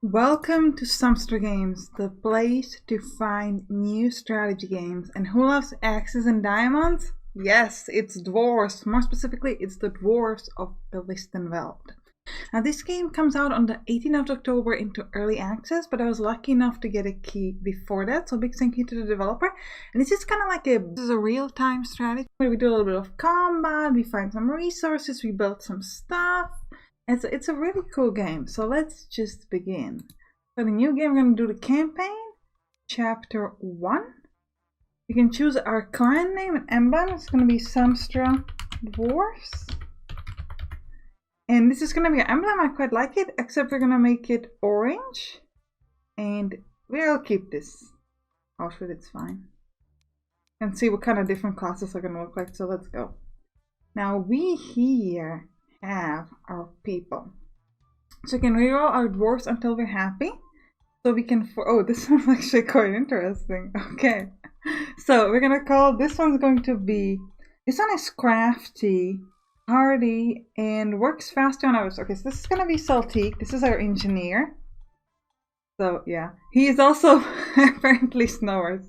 Welcome to Sampstra Games, the place to find new strategy games. And who loves axes and diamonds? Yes, it's dwarves. More specifically, it's the Dwarves of Glistenveld. Now, this game comes out on the 18th of October into early access, but I was lucky enough to get a key before that, so big thank you to the developer. And this is kind of like a real-time strategy where we do a little bit of combat, we find some resources, we build some stuff. It's a really cool game, so let's just begin. For the new game, we're going to do the campaign, chapter 1. You can choose our clan name and emblem. It's going to be Sampstra Dwarves. And this is going to be an emblem. I quite like it, except we're going to make it orange. And we'll keep this outfit, it's fine. And see what kind of different classes are going to look like, so let's go. Now we here have our people. So we can reroll our dwarves until we're happy. So we can, oh, this one's actually quite interesting. Okay. So we're going to call, this one's going to be, this one is crafty, hardy, and works faster on others. Okay, so this is going to be Celtic. This is our engineer. So yeah, he is also apparently snowers.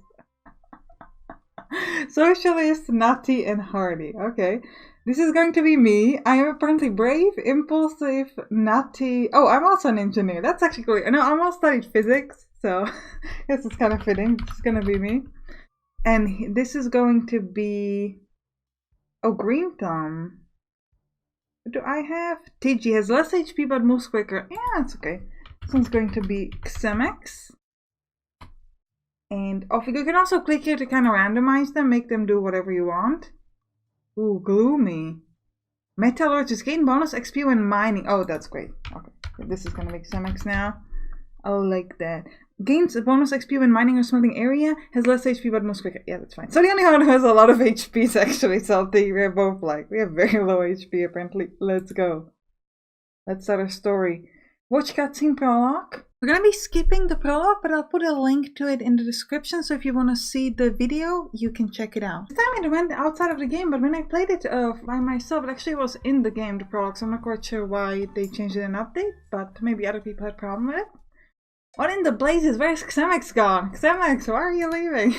Socialist, nutty, and hardy. Okay. This is going to be me. I am apparently brave, impulsive, nutty. Oh, I'm also an engineer. That's actually cool. No, I almost studied physics, so yes, it's kind of fitting. This is going to be me. And this is going to be... Oh, Green Thumb. What do I have? TG has less HP but moves quicker. Yeah, it's okay. This one's going to be Xemex. And you can also click here to kind of randomize them, make them do whatever you want. Ooh, gloomy. Metallurgist gain bonus XP when mining. Oh, that's great. Okay, this is gonna make Xemex now. I like that. Gains a bonus XP when mining or smelting area. Has less HP but moves quicker. Yeah, that's fine. So the only one who has a lot of HP is actually Salty. We're both like, we have very low HP apparently. Let's go. Let's start our story. Watch cutscene prologue. We're going to be skipping the prologue, but I'll put a link to it in the description, so if you want to see the video, you can check it out. This time it went outside of the game, but when I played it by myself, it actually was in the game, the prologue, so I'm not quite sure why they changed it in an update, but maybe other people had a problem with it. What in the blazes? Where's Xemex gone? Xemex, why are you leaving?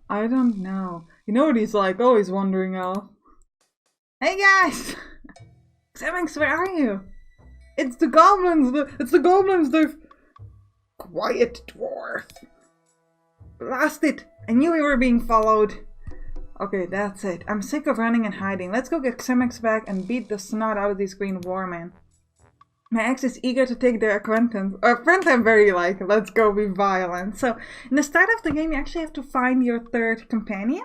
I don't know. You know what he's like, always wandering off. Hey guys! Xemex, where are you? It's the goblins! It's the goblins! They've... Quiet, dwarf! Blast it! I knew we were being followed. Okay, that's it. I'm sick of running and hiding. Let's go get Xemex back and beat the snot out of these green warmen. My ex is eager to take their acquaintance. Apparently I'm very like, let's go be violent. So, in the start of the game, you actually have to find your third companion.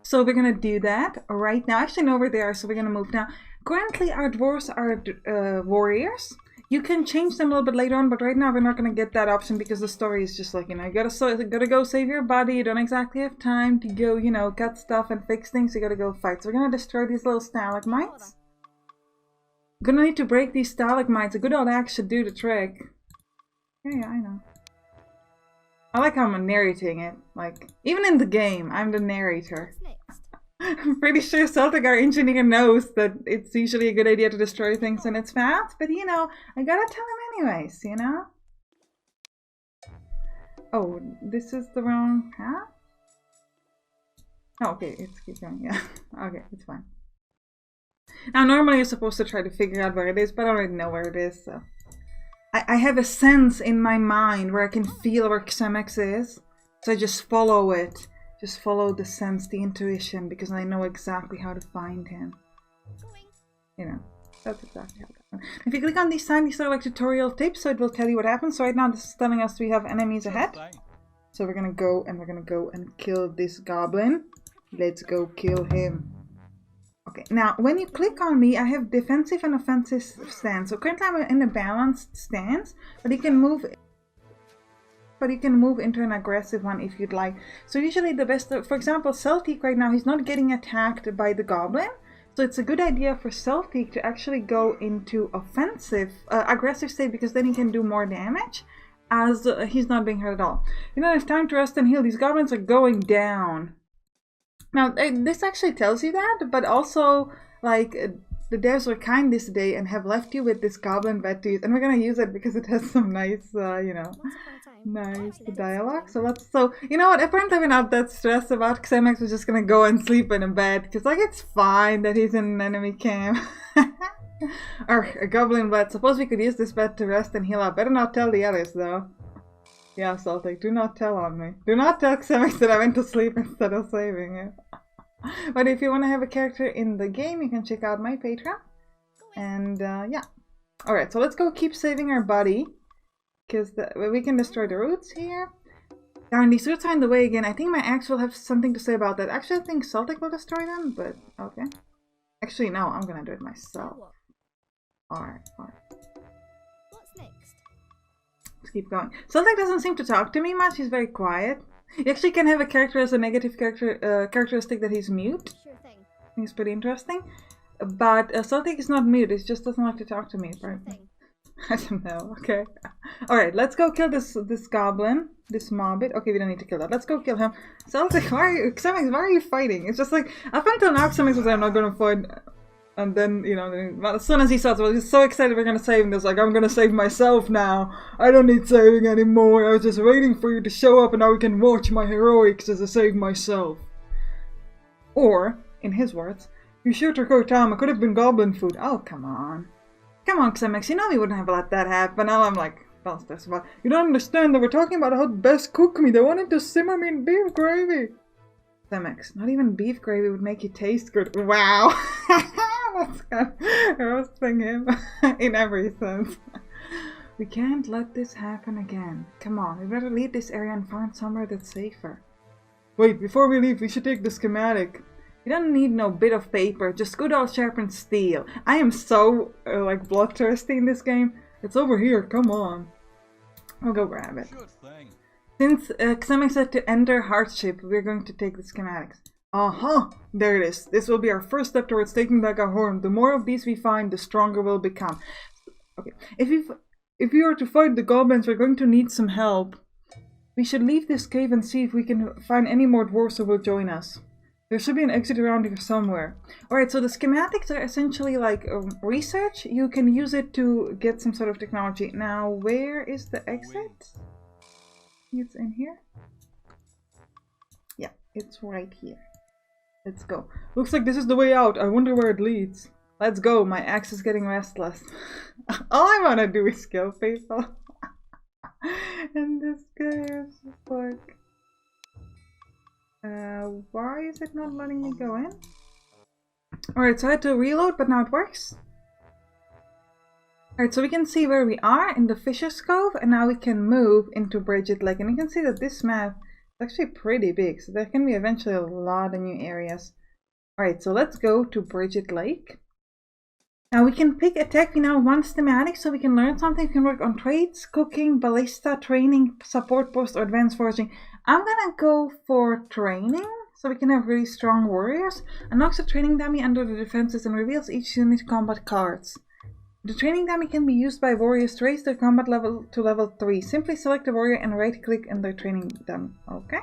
So we're gonna do that right now. Actually, no, we're there, so we're gonna move now. Currently, our dwarves are warriors. You can change them a little bit later on, but right now we're not going to get that option because the story is just like, you know, you gotta go save your buddy. You don't exactly have time to go, you know, cut stuff and fix things. You gotta go fight. So we're going to destroy these little stalagmites. We're going to need to break these stalagmites. A good old axe should do the trick. Yeah, I know. I like how I'm narrating it. Like, even in the game, I'm the narrator. I'm pretty sure Celtic, our engineer, knows that it's usually a good idea to destroy things when it's fast, but you know, I gotta tell him anyways, you know? Oh, this is the wrong path? Oh, okay, it's keep going, yeah. Okay, it's fine. Now, normally you're supposed to try to figure out where it is, but I already know where it is, so. I have a sense in my mind where I can feel where Xemex is, so I just follow it. Just follow the sense, the intuition, because I know exactly how to find him. You know, that's exactly how to find him. If you click on these signs, these are like tutorial tips, so it will tell you what happens. So right now this is telling us we have enemies ahead. So we're gonna go and kill this goblin. Let's go kill him. Okay, now when you click on me, I have defensive and offensive stance. So currently I'm in a balanced stance, but you can move... into an aggressive one if you'd like. So usually the best, for example, Celtic right now, he's not getting attacked by the goblin. So it's a good idea for Celtic to actually go into offensive, aggressive state, because then he can do more damage as he's not being hurt at all. You don't have time to rest and heal. These goblins are going down. Now, this actually tells you that, but also, like, the devs were kind this day and have left you with this goblin vet to use, and we're gonna use it because it has some nice, you know, nice dialogue. So you know what? Apparently we're not that stressed about Xemax. We're just gonna go and sleep in a bed because like it's fine that he's in an enemy camp. Or a goblin vet. Suppose we could use this bed to rest and heal up. Better not tell the others though. Yeah, Celtic, do not tell on me. Do not tell Xemax that I went to sleep instead of saving you. But if you want to have a character in the game, you can check out my Patreon. And yeah. Alright, so let's go keep saving our buddy. Because we can destroy the roots here. Darn, these roots are in the way again. I think my axe will have something to say about that. Actually, I think Celtic will destroy them, but okay. Actually, no, I'm gonna do it myself. Alright. What's next? Let's keep going. Celtic doesn't seem to talk to me much. He's very quiet. You actually can have a character as a negative characteristic that he's mute. Sure thing. I think it's pretty interesting. But Celtic is not mute. He just doesn't like to talk to me. Sure thing. I don't know. Okay. Alright, let's go kill this goblin. This mobbit. Okay, we don't need to kill that. Let's go kill him. Celtic, why are you fighting? It's just like, up until now, Xemax was like, I'm not gonna fight. And then, you know, as soon as he saw it, well, he's so excited we're gonna save him. He's like, I'm gonna save myself now. I don't need saving anymore. I was just waiting for you to show up and now we can watch my heroics as I save myself. Or, in his words, you sure took our time. It could have been goblin food. Oh, come on. Come on, Xemax. You know we wouldn't have let that happen. Now I'm like, don't stress about it. You don't understand that we're talking about how to best cook me. They wanted to simmer me in beef gravy. Xemax, not even beef gravy would make you taste good. Wow. That's kind of roasting him in every sense. We can't let this happen again. Come on, we better leave this area and find somewhere that's safer. Wait, before we leave, we should take the schematic. You don't need no bit of paper, just good old sharpened steel. I am so, like, bloodthirsty in this game. It's over here, come on. I'll go grab it. Since Xemax said to enter hardship, we're going to take the schematics. Aha! There it is. This will be our first step towards taking back our home. The more of these we find, the stronger we'll become. Okay, if we are to fight the goblins, we're going to need some help. We should leave this cave and see if we can find any more dwarves who will join us. There should be an exit around here somewhere. Alright, so the schematics are essentially like research. You can use it to get some sort of technology. Now, where is the exit? It's in here? Yeah, it's right here. Let's go. Looks like this is the way out. I wonder where it leads. Let's go. My axe is getting restless. All I want to do is kill people. And this guy is just like... why is it not letting me go in? Alright, so I had to reload, but now it works. Alright, so we can see where we are in the Fisher's Cove, and now we can move into Bridget Lake. And you can see that this map is actually pretty big, so there can be eventually a lot of new areas. Alright, so let's go to Bridget Lake. Now we can pick a tech. We now have one schematic, so we can learn something. We can work on trades, cooking, ballista, training, support post, or advanced foraging. I'm gonna go for training, so we can have really strong warriors. Unlocks a training dummy under the defenses and reveals each unit combat cards. The training dummy can be used by warriors to raise their combat level to level 3. Simply select a warrior and right-click in their training dummy. Okay.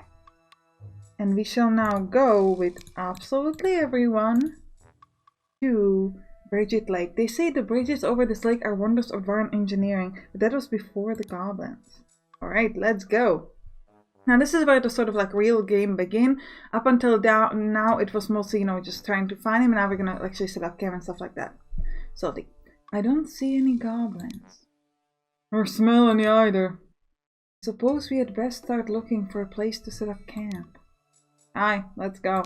And we shall now go with absolutely everyone to Bridget Lake. They say the bridges over this lake are wonders of Dwarven engineering, but that was before the goblins. Alright, let's go. Now this is where the sort of like real game begin. Up until now it was mostly, you know, just trying to find him, and now we're gonna actually set up camp and stuff like that. So I don't see any goblins. Or smell any either. Suppose we had best start looking for a place to set up camp. Aye, let's go.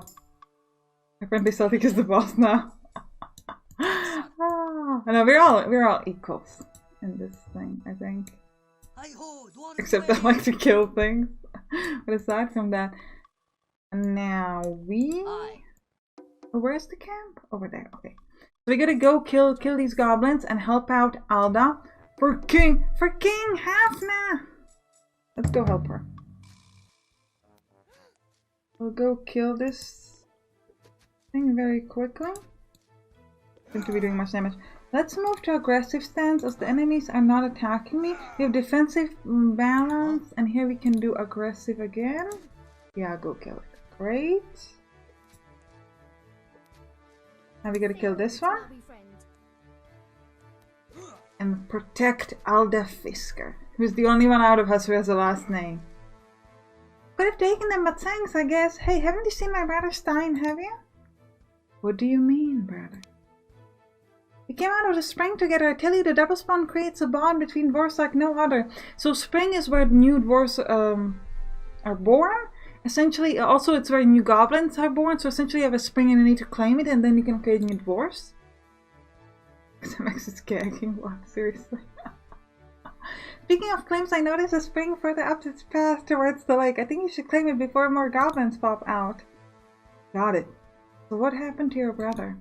Apparently Celtic is the boss now. No, we're all equals in this thing, I think. Except I like to kill things. But aside from that, now we... Oh, where's the camp? Over there. Okay. So we gotta go kill these goblins and help out Alda for King Hafna. Let's go help her. We'll go kill this thing very quickly. Seem to be doing much damage. Let's move to aggressive stance as the enemies are not attacking me. We have defensive balance, and here we can do aggressive again. Yeah, go kill it. Great. Now we gotta kill this one. and protect Alda Fisker, who's the only one out of us who has a last name. Could have taken them, but thanks, I guess. Hey, haven't you seen my brother Stein, have you? What do you mean, brother? We came out of the spring together. I tell you, the double spawn creates a bond between dwarves like no other. So spring is where new dwarves are born. Essentially, also it's where new goblins are born. So essentially you have a spring and you need to claim it and then you can create new dwarves. Max is gagging. What? Seriously? Speaking of claims, I noticed a spring further up its path towards the lake. I think you should claim it before more goblins pop out. Got it. So what happened to your brother?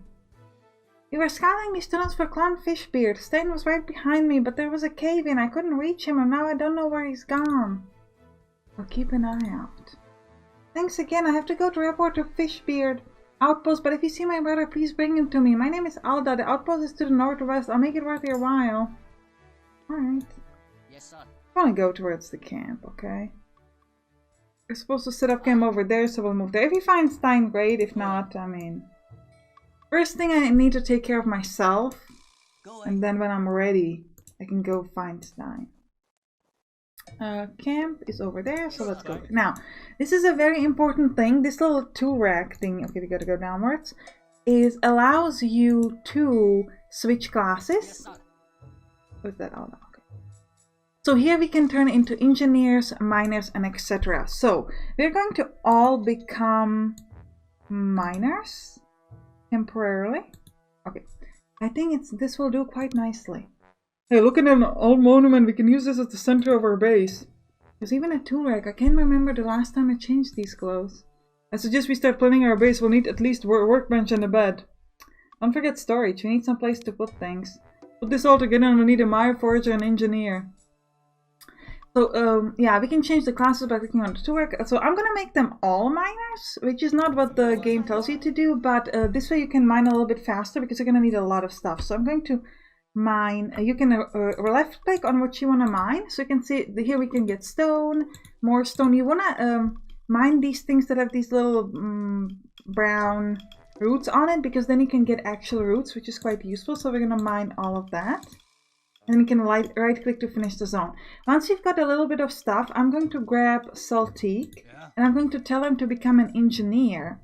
We were scouting these tunnels for Clown Fishbeard. Stein was right behind me, but there was a cave in. I couldn't reach him, and now I don't know where he's gone. I'll keep an eye out. Thanks again. I have to go to report to Fishbeard Outpost, but if you see my brother, please bring him to me. My name is Alda. The outpost is to the northwest. I'll make it worth your while. Alright. Yes, sir. I want to go towards the camp, okay? We're supposed to set up camp over there, so we'll move there. If you find Stein, great. If not, I mean... First thing, I need to take care of myself. And then when I'm ready, I can go find Stein. Camp is over there, so let's go. Now, this is a very important thing. This little tool rack thing, okay, we gotta go downwards, allows you to switch classes. What's that? Oh, no. So here we can turn into engineers, miners, and etc. So we're going to all become miners temporarily. Okay, I think this will do quite nicely. Hey, look at an old monument. We can use this as the center of our base. There's even a tool rack. I can't remember the last time I changed these clothes. I suggest we start planning our base. We'll need at least a workbench and a bed. Don't forget storage. We need some place to put things. Put this all together and we'll need a mire, forager, and engineer. So, yeah, we can change the classes by clicking on the tool rack. So I'm gonna make them all miners, which is not what the game tells you to do, but this way you can mine a little bit faster because you're gonna need a lot of stuff. So I'm going to mine. You can left click on what you want to mine. So you can see here we can get stone, more stone. You want to mine these things that have these little brown roots on it, because then you can get actual roots, which is quite useful. So we're going to mine all of that. And then we can right click to finish the zone. Once you've got a little bit of stuff, I'm going to grab Saltique and I'm going to tell him to become an engineer.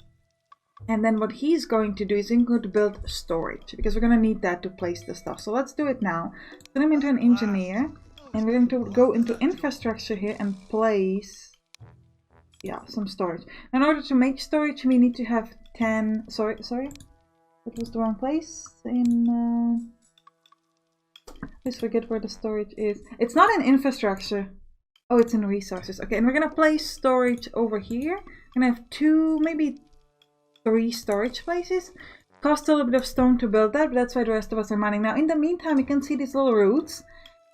And then what he's going to do is he's going to build storage, because we're going to need that to place the stuff. So let's do it now. Turn him into an engineer, and we're going to go into infrastructure here and place, yeah, some storage. In order to make storage, we need to have 10. Sorry, that was the wrong place. Please forget where the storage is. It's not in infrastructure. Oh, it's in resources. Okay, and we're going to place storage over here. We're going to have 2, maybe 3 storage places. Cost a little bit of stone to build that, but that's why the rest of us are mining. Now, in the meantime, you can see these little roots.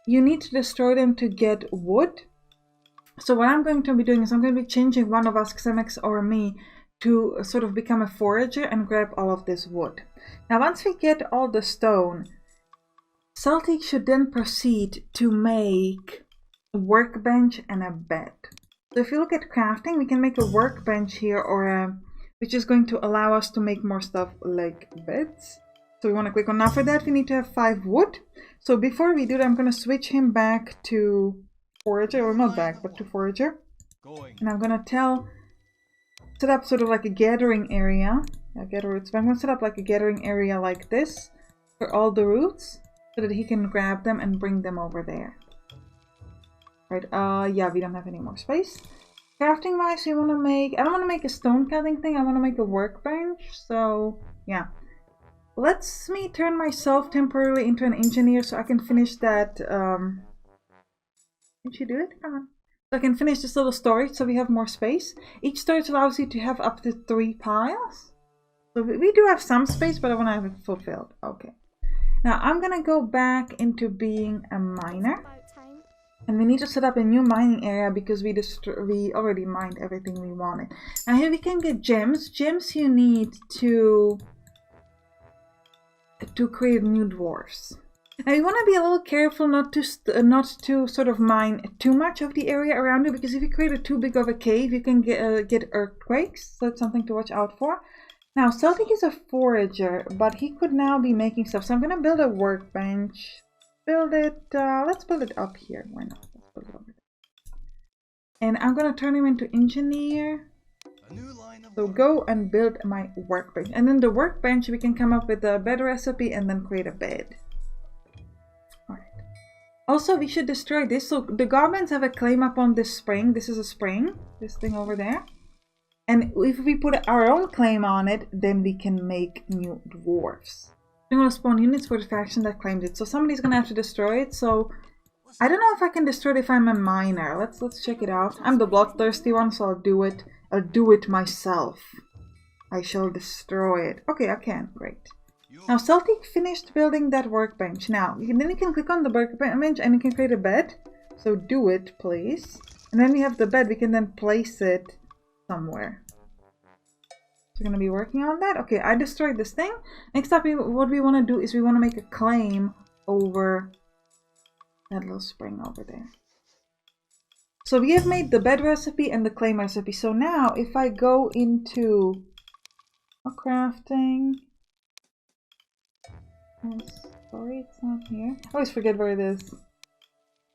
You need to destroy them to get wood. So what I'm going to be doing is I'm going to be changing one of us, Xemex or me, to sort of become a forager and grab all of this wood. Now, once we get all the stone, Celtic should then proceed to make a workbench and a bed. So if you look at crafting, we can make a workbench here, or which is going to allow us to make more stuff like beds. So we want to click on. Now for that we need to have 5 wood. So before we do that, I'm going to switch him back to forager, or not back, but to forager. And I'm going to set up sort of like a gathering area. Gather roots. But I'm going to set up like a gathering area like this for all the roots, so that he can grab them and bring them over there. Right, yeah, we don't have any more space. Crafting wise, we want to make, I don't want to make a stone cutting thing, I want to make a workbench. So, yeah. Let me turn myself temporarily into an engineer so I can finish that, can she do it? Come on. So I can finish this little storage so we have more space. Each storage allows you to have up to 3 piles. So we do have some space, but I want to have it fulfilled. Okay. Now I'm going to go back into being a miner. And we need to set up a new mining area because we already mined everything we wanted. Now here we can get gems. Gems you need to create new dwarfs. Now you want to be a little careful not to sort of mine too much of the area around it, because if you create too big of a cave, you can get earthquakes. So that's something to watch out for. Now Celtic is a forager, but he could now be making stuff. So I'm going to build a workbench. build it. Let's build it up here. Why not? Let's build it over there. And I'm gonna turn him into engineer. So go and build my workbench. And then the workbench, we can come up with a bed recipe and then create a bed. Alright. Also, we should destroy this. So the goblins have a claim upon this spring. This is a spring. This thing over there. And if we put our own claim on it, then we can make new dwarves. We're going to spawn units for the faction that claims it. So somebody's going to have to destroy it. So I don't know if I can destroy it if I'm a miner. Let's check it out. I'm the bloodthirsty one, so I'll do it. I'll do it myself. I shall destroy it. Okay, I can. Great. Now, Celtic finished building that workbench. Now, then you can click on the workbench and you can create a bed. So do it, please. And then we have the bed. We can then place it somewhere. So we're going to be working on that. Okay, I destroyed this thing. Next up, what we want to do is we want to make a claim over that little spring over there. So we have made the bed recipe and the claim recipe. So now if I go into crafting, sorry, it's not here. I always forget where it is.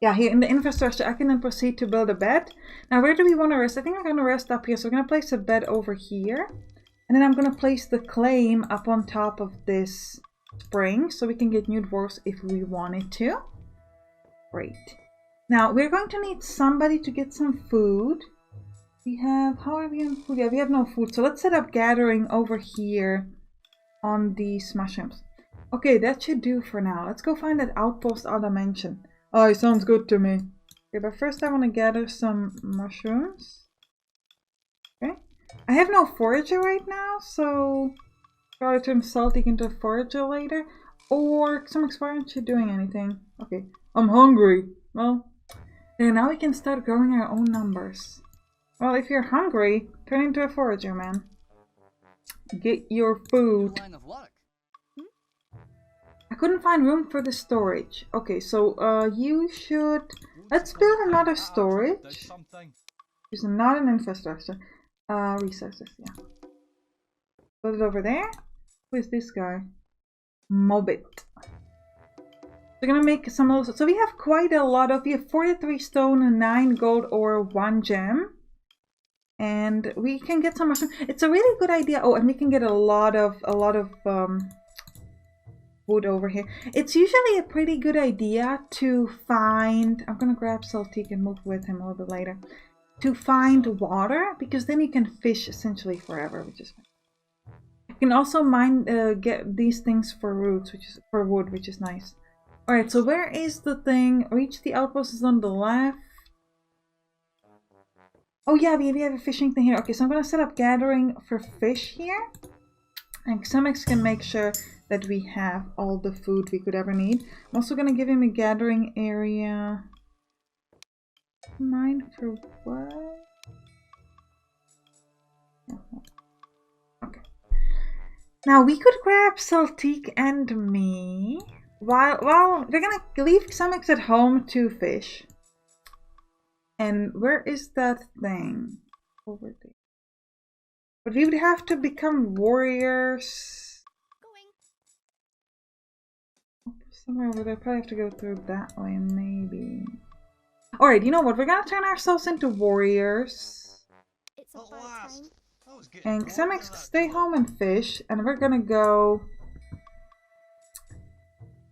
Yeah, here in the infrastructure, I can then proceed to build a bed. Now, where do we want to rest? I think we're going to rest up here. So we're going to place a bed over here. And then I'm going to place the claim up on top of this spring. So we can get new dwarves if we wanted to. Great. Now, we're going to need somebody to get some food. We have... How are we on food? Yeah, we have no food. So let's set up gathering over here on these mushrooms. Okay, that should do for now. Let's go find that outpost I mentioned. Oh, it sounds good to me. Okay, but first I want to gather some mushrooms. Okay. I have no forager right now, so probably turn Celtic into a forager later. Or some aren't you doing anything? Okay. I'm hungry. Well, and now we can start growing our own numbers. Well, if you're hungry, turn into a forager, man. Get your food. I couldn't find room for the storage. Okay, so you should... Let's build another storage. It's not an infrastructure. Resources, yeah. Put it over there. Who is this guy? Mobbit. We're gonna make some of those. So we have quite a lot of... We have 43 stone, 9 gold, or 1 gem. And we can get some mushroom. It's a really good idea. Oh, and we can get a lot of wood over here. It's usually a pretty good idea to find... I'm gonna grab Celtic and move with him a little bit later. To find water, because then you can fish essentially forever, which is fine. You can also get these things for roots, which is for wood, which is nice. Alright, so where is the thing? Reach the outpost is on the left. Oh yeah, we have a fishing thing here. Okay, so I'm gonna set up gathering for fish here. And Xemex can make sure that we have all the food we could ever need. I'm also gonna give him a gathering area. Mine for what? Okay. Now we could grab Celtic and me. While we're gonna leave Xemex at home to fish. And where is that thing? Over there. But we would have to become warriors. Somewhere over there. Probably have to go through that way, maybe. Alright, you know what? We're gonna turn ourselves into warriors. It's about time. And Xemex, stay home and fish. And we're gonna go...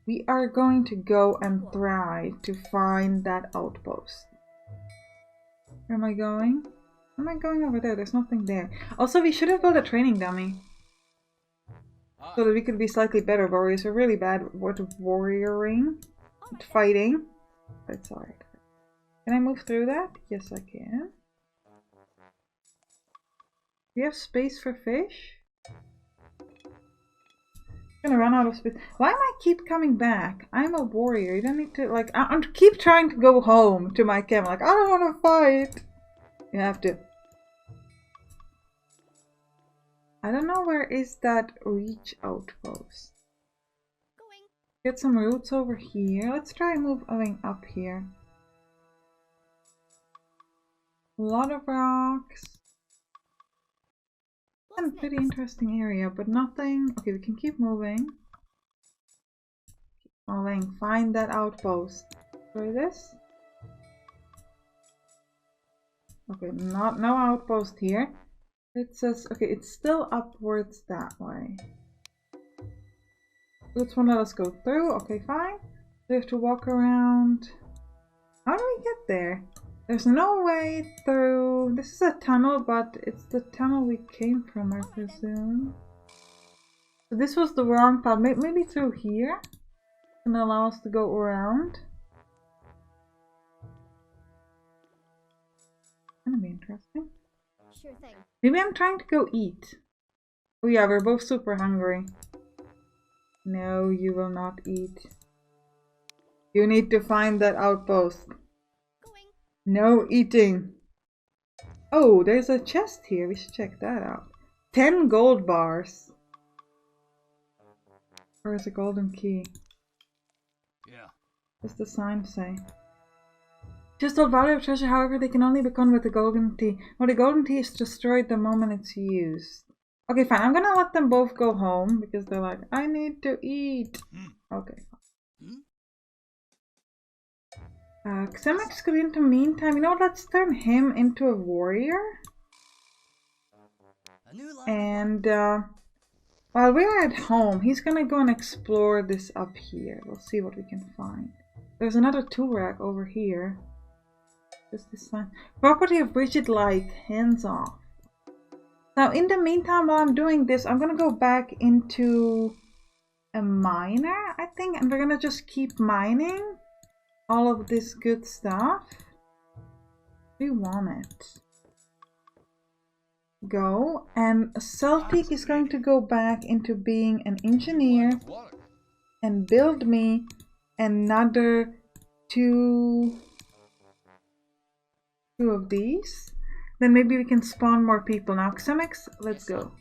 We are going to go and try to find that outpost. Where am I going? Where am I going over there? There's nothing there. Also, we should have built a training dummy. So that we could be slightly better warriors. We're really bad at warrioring. At fighting. But it's alright. Can I move through that? Yes, I can. Do we have space for fish? I'm gonna run out of space. Why am I keep coming back? I'm a warrior. You don't need to, like, I keep trying to go home to my camp. Like, I don't want to fight. You have to. I don't know where is that reach outpost. Get some roots over here. Let's try moving up here. A lot of rocks. A pretty interesting area, but nothing. Okay, we can keep moving. Following, find that outpost. Try this. Okay, no outpost here. It says, okay, it's still upwards that way. This one let us go through. Okay, fine. We have to walk around. How do we get there? There's no way through. This is a tunnel, but it's the tunnel we came from, I presume. So this was the wrong path. Maybe through here can allow us to go around. Gonna be interesting. Sure thing. Maybe I'm trying to go eat. Oh yeah, we're both super hungry. No, you will not eat. You need to find that outpost. Going. No eating. Oh, there's a chest here. We should check that out. 10 gold bars. Where's a golden key? Yeah. What's the sign say? Just all value of treasure, however, they can only be gone with the golden tea. Well, the golden tea is destroyed the moment it's used. Okay, fine. I'm gonna let them both go home because they're like, I need to eat. Okay. Xemex could in the meantime, you know what, let's turn him into a warrior. And while we're at home, he's gonna go and explore this up here. We'll see what we can find. There's another tool rack over here. Just this sign. Property of Bridget Light, hands off. Now in the meantime, while I'm doing this, I'm gonna go back into a miner, I think, and we're gonna just keep mining all of this good stuff. We want it. Go, and Celtic is going to go back into being an engineer and build me another two of these. Then maybe we can spawn more people. Now Xemex, let's go.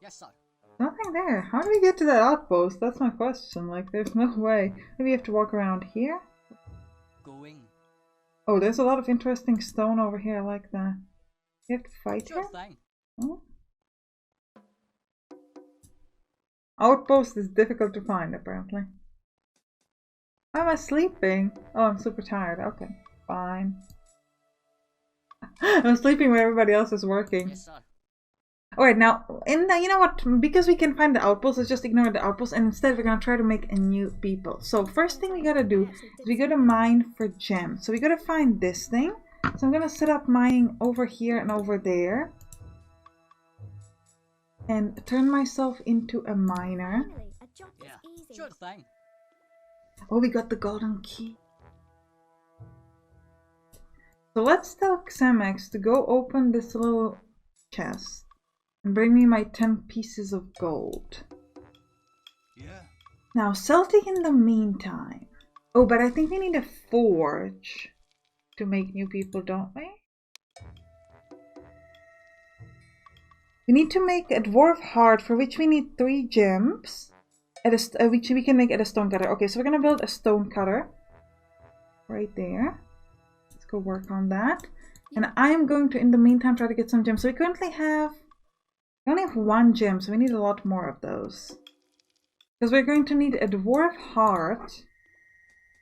Yes, sir. Nothing there. How do we get to that outpost? That's my question. Like, there's no way. Maybe we have to walk around here? Going. Oh, there's a lot of interesting stone over here. I like that. You have to fight Sure here? thing. Oh. Outpost is difficult to find, apparently. Am I sleeping? Oh, I'm super tired. Okay, fine. I'm sleeping when everybody else is working. Yes, sir. Alright, now, you know what? Because we can find the outpost, let's just ignore the outpost, and instead we're gonna try to make a new people. So first thing we gotta do is we gotta mine for gems. So we gotta find this thing. So I'm gonna set up mining over here and over there. And turn myself into a miner. Finally, a job that's Yeah. easy. Sure thing. Oh, we got the golden key. So let's tell Xemex to go open this little chest and bring me my 10 pieces of gold. Yeah. Now, Celtic in the meantime. Oh, but I think we need a forge to make new people, don't we? We need to make a dwarf heart, for which we need 3 gems, which we can make at a stone cutter. Okay, so we're gonna build a stone cutter right there. Let's go work on that. And I'm going to, in the meantime, try to get some gems. So we currently have, we only have 1 gem, so we need a lot more of those. Because we're going to need a dwarf heart.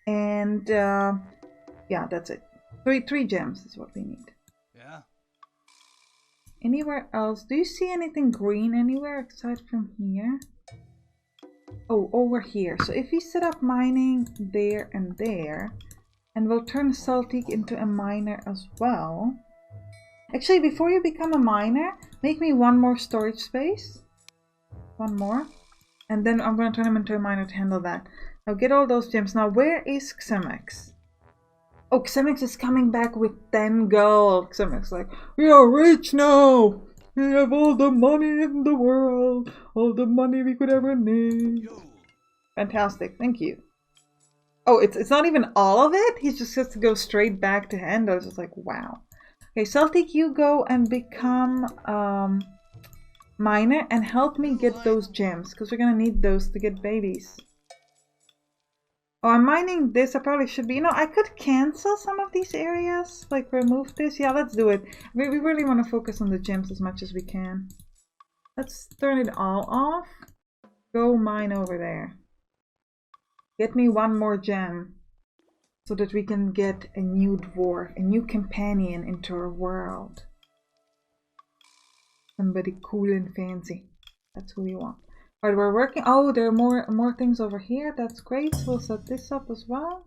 And, yeah, that's it. 3 gems is what we need. Yeah. Anywhere else? Do you see anything green anywhere aside from here? Oh, over here. So if we set up mining there and there, and we'll turn Celtic into a miner as well. Actually, before you become a miner, make me 1 more storage space. 1 more. And then I'm going to turn him into a miner to handle that. Now get all those gems. Now where is Xemex? Oh, Xemex is coming back with 10 gold. Xemex is like, we are rich now. We have all the money in the world. All the money we could ever need. Yo. Fantastic, thank you. Oh, it's not even all of it? He just has to go straight back to hand. I was just like, wow. Okay, Celtic, you go and become miner and help me get those gems, because we're gonna need those to get babies. Oh, I'm mining this. I probably should be. You know, I could cancel some of these areas. Like, remove this. Yeah, let's do it. We really want to focus on the gems as much as we can. Let's turn it all off. Go mine over there. Get me one more gem. So that we can get a new dwarf, a new companion into our world. Somebody cool and fancy. That's who we want. Alright, we're working. Oh, there are more things over here. That's great. So we'll set this up as well.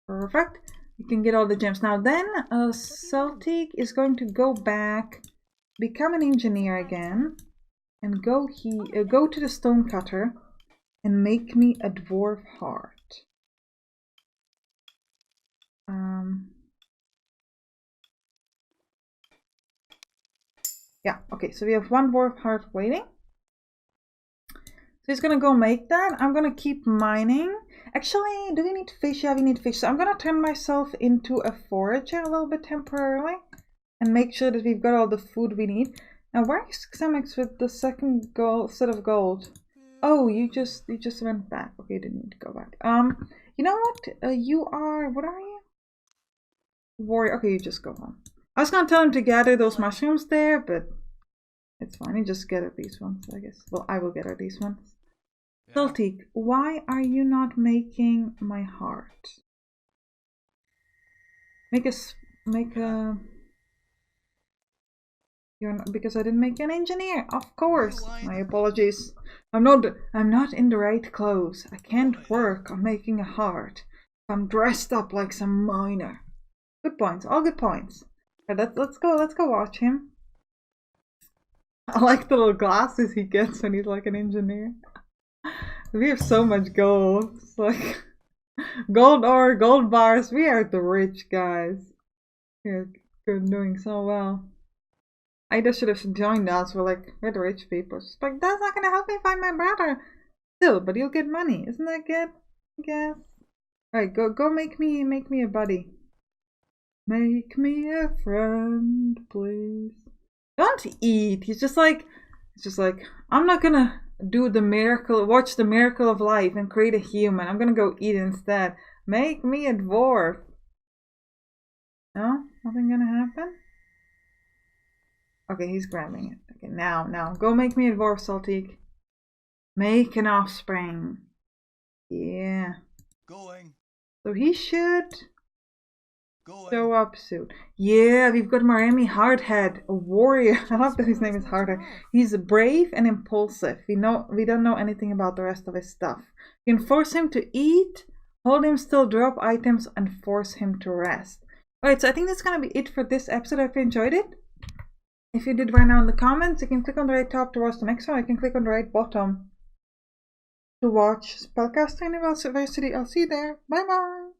Perfect. You can get all the gems. Now then, Celtic is going to go back, become an engineer again, and go to the stonecutter and make me a dwarf heart. Yeah, okay, so we have one dwarf heart waiting. So he's gonna go make that. I'm gonna keep mining. Actually, do we need fish? Yeah, we need fish. So I'm gonna turn myself into a forager a little bit temporarily and make sure that we've got all the food we need. Now, where is Xemex with the second set of gold? Oh, you just went back. Okay, you didn't need to go back. You know what? You are, what are you? Warrior. Okay, you just go home. I was gonna tell him to gather those mushrooms there, but it's fine. He just gathered these ones, I guess. Well, I will gather these ones. Yeah. Celtic, why are you not making my heart? You're not, because I didn't make an engineer. Of course. My apologies. I'm not in the right clothes. I can't work on making a heart. I'm dressed up like some miner. Good points. All good points. Right, let's go watch him. I like the little glasses he gets when he's like an engineer. We have so much gold. It's like gold ore, gold bars. We are the rich guys. We're doing so well. I just should have joined us. We're the rich people. It's like, that's not gonna help me find my brother. Still, but you'll get money. Isn't that good? I guess. Alright, go make me a buddy. Make me a friend, please. Don't eat. He's just like, I'm not gonna do the miracle, watch the miracle of life and create a human. I'm gonna go eat instead. Make me a dwarf. No? Nothing gonna happen? Okay, he's grabbing it. Okay, now. Go make me a dwarf, Celtic. Make an offspring. Yeah. Going. So he should Going. show up soon. Yeah, we've got Maremi Hardhead, a warrior. I love that his name is Hardhead. He's brave and impulsive. We don't know anything about the rest of his stuff. You can force him to eat, hold him still, drop items, and force him to rest. Alright, so I think that's gonna be it for this episode. I hope you enjoyed it. If you did, right now in the comments, you can click on the right top to watch the next one. You can click on the right bottom to watch Spellcaster University. I'll see you there. Bye bye.